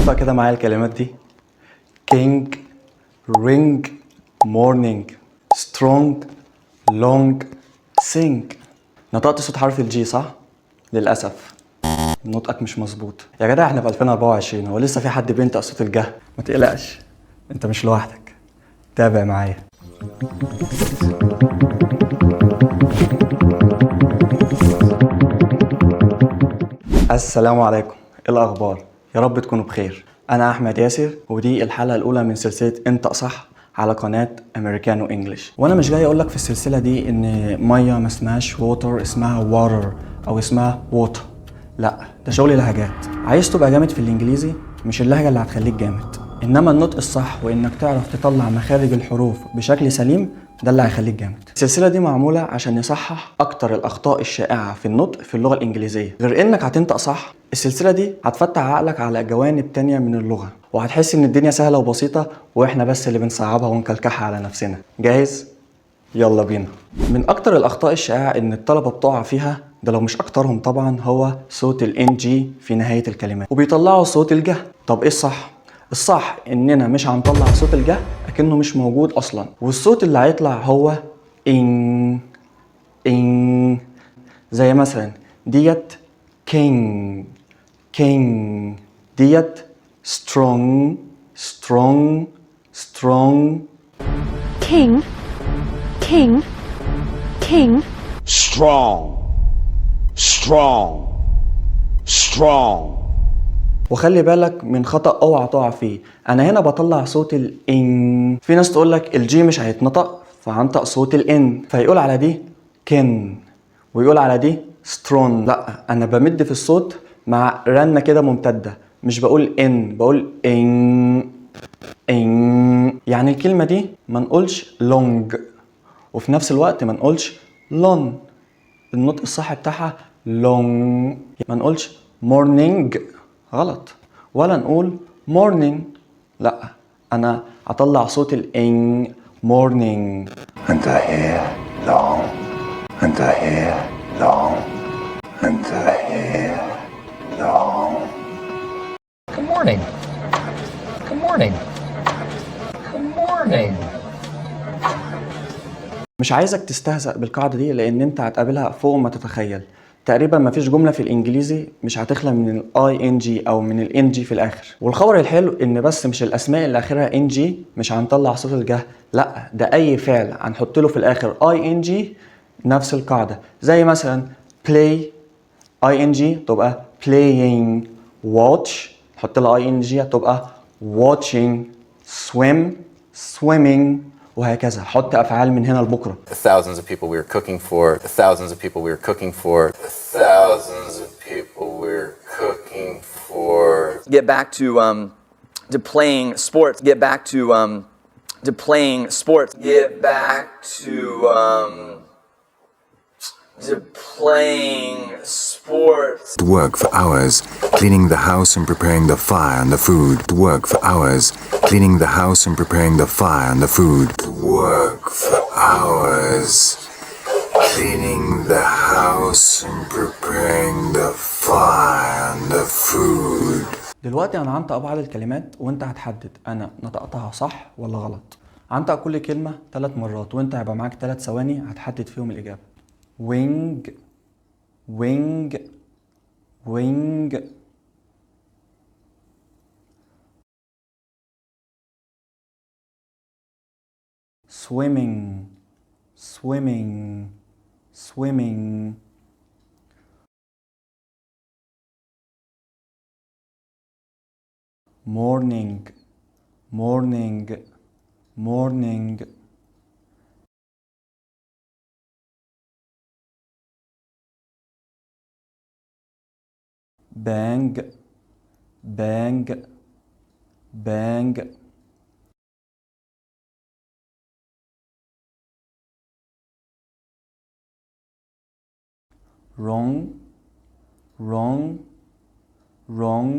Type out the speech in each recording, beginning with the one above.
انطق كده معايا الكلمات دي. king ring morning strong long sing. نطقت صوت حرف الجي صح؟ للأسف نطقك مش مظبوط يا جدع. احنا في 2024 هو لسه في حد بينطق صوت الجه؟ ما تقلقش انت مش لوحدك، تابع معايا. السلام عليكم، ايه الاخبار؟ يا رب تكونوا بخير. انا احمد ياسر ودي الحلقه الاولى من سلسله انطق صح على قناه امريكانو انجلش. وانا مش جاي اقول لك في السلسله دي ان ميه ما اسمهاش ووتر، اسمها واتر او اسمها ووتر. لا، ده شغل لهجات. عايز تبقى جامد في الانجليزي مش اللهجه اللي هتخليك جامد، انما النطق الصح وانك تعرف تطلع مخارج الحروف بشكل سليم ده اللي هيخليك جامد. السلسله دي معموله عشان نصحح اكتر الاخطاء الشائعه في النطق في اللغه الانجليزيه. غير انك هتنطق صح، السلسله دي هتفتح عقلك على جوانب تانية من اللغه، وهتحس ان الدنيا سهله وبسيطه واحنا بس اللي بنصعبها ونكلكحها على نفسنا. جاهز؟ يلا بينا. من اكتر الاخطاء الشائعه ان الطلبه بتقع فيها، ده لو مش اكترهم طبعا، هو صوت الان جي في نهايه الكلمات وبيطلعوا صوت الجه. طب ايه الصح؟ الصح اننا مش هنطلع صوت الجه اكنه مش موجود اصلا، والصوت اللي هيطلع هو ان. ان زي مثلا ديت كينج كينج، ديت strong strong strong. King, king, king. Strong, strong, strong. وخلي بالك من خطأ اوعى تقع فيه. انا هنا بطلع صوت الان، في ناس تقول لك الجي مش هيتنطق فهنطق صوت الان، فيقول على دي كن ويقول على دي سترون. لا، انا بمد في الصوت مع رنه كده ممتده، مش بقول ان، بقول ان ان. يعني الكلمه دي ما نقولش لونج وفي نفس الوقت ما نقولش لون. النطق الصح بتاعها لونج. ما نقولش مورنينج غلط، ولا نقول مورنينج. لا، انا اطلع صوت الان مورنينج. And the hair long, and the hair long, and the hair long. Good morning. Good morning. Good morning. مش عايزك تستهزأ بالقاعدة دي لأن أنت هتقابلها فوق ما تتخيل. تقريبا مفيش جملة في الإنجليزي مش هتخلى من الاي ان جي أو من الان جي في الآخر. والخبر الحلو إن بس مش الأسماء اللي آخرها ان جي مش هنطلع صوت الجه، لأ، ده أي فعل هنحط له في الآخر اي ان جي نفس القاعدة. زي مثلا play اي ان جي تبقى playing، watch نحط لها اي ان جي تبقى watching، swim swimming، وهكذا. حط افعال من هنا لبكره. The thousands of people we were cooking for, the thousands of people we were cooking for, the thousands of people we were cooking for. Get back to playing sports. Get back to playing sports. Get back to playing sports. To work for hours, cleaning the house and preparing the fire and the food. To work for hours, cleaning the house and preparing the fire and the food. To work for hours, cleaning the house and preparing the fire and the food. دلوقتي انا هنطق بعض الكلمات وانت هتحدد انا نطقتها صح ولا غلط. هنطق كل كلمه 3 مرات وانت هيبقى معاك 3 ثواني هتحدد فيهم الاجابه. wing wing wing. swimming swimming swimming. morning morning morning. bang bang bang. wrong wrong wrong.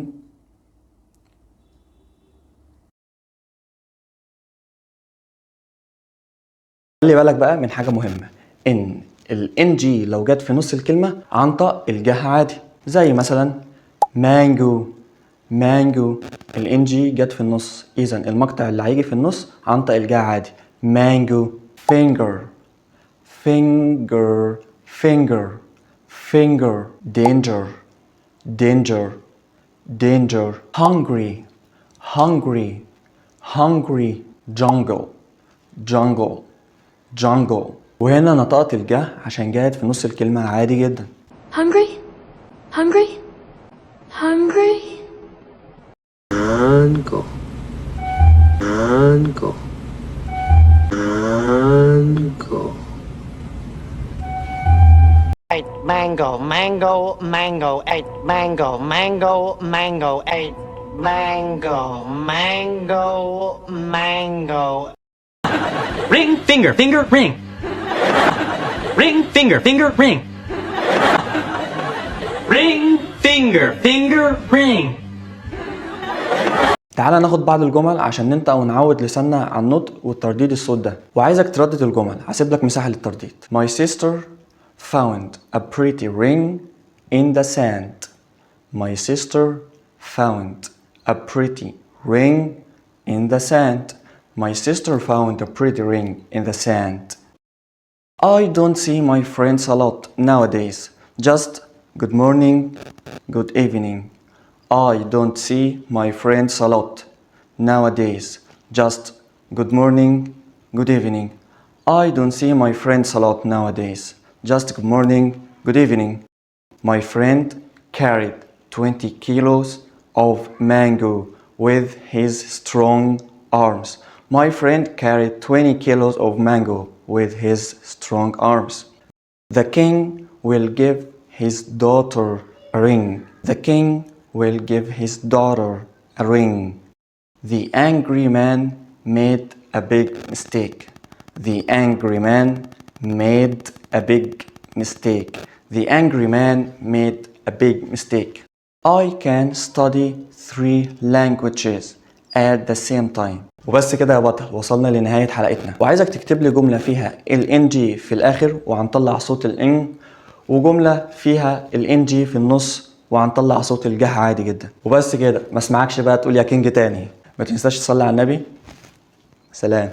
خلي بالك بقى من حاجة مهمة، ان ال جي لو جت في نص الكلمة هنطق الجه عادي، زي مثلا مانجو مانجو الانجي جت في النص، اذا المقطع اللي هيجي في النص هنطق الجا عادي. مانجو. finger finger finger finger. danger danger danger. hungry hungry hungry. jungle jungle jungle. وهنا نطقت الجا عشان جات في نص الكلمة عادي جدا. Hungry? Hungry? Hungry? Mango. Mango. Mango. Eight mango, mango, mango, eight mango, mango, mango, eight mango, mango, mango. Ring, finger, finger, ring. Ring, finger, finger, ring. Ring, finger, finger, ring. تعالى ناخد بعض الجمل عشان ننطق ونعود لساننا على النطق والترديد الصوت ده، وعايزك تردد الجمل. هسيب لك مساحة للترديد. My sister found a pretty ring in the sand. My sister found a pretty ring in the sand. My sister found a pretty ring in the sand. I don't see my friends a lot nowadays. Just good morning, good evening. I don't see my friends a lot nowadays. Just good morning, good evening. I don't see my friends a lot nowadays. Just good morning, good evening. My friend carried 20 kilos of mango with his strong arms. My friend carried 20 kilos of mango with his strong arms. The king will give his daughter a ring. The king will give his daughter a ring. The angry man made a big mistake. The angry man made a big mistake. The angry man made a big mistake. I can study 3 languages at the same time. وبس كده يا بطل، وصلنا لنهاية حلقتنا. وعايزك تكتب لي جملة فيها ال NG في الآخر وهنطلع صوت ال N، وجملة فيها ال NG في النص وهنطلع صوت الجه عادي جدا. وبس كده، ما اسمعكش بقى تقول يا كينج تاني. ما تنساش تصلي على النبي. سلام.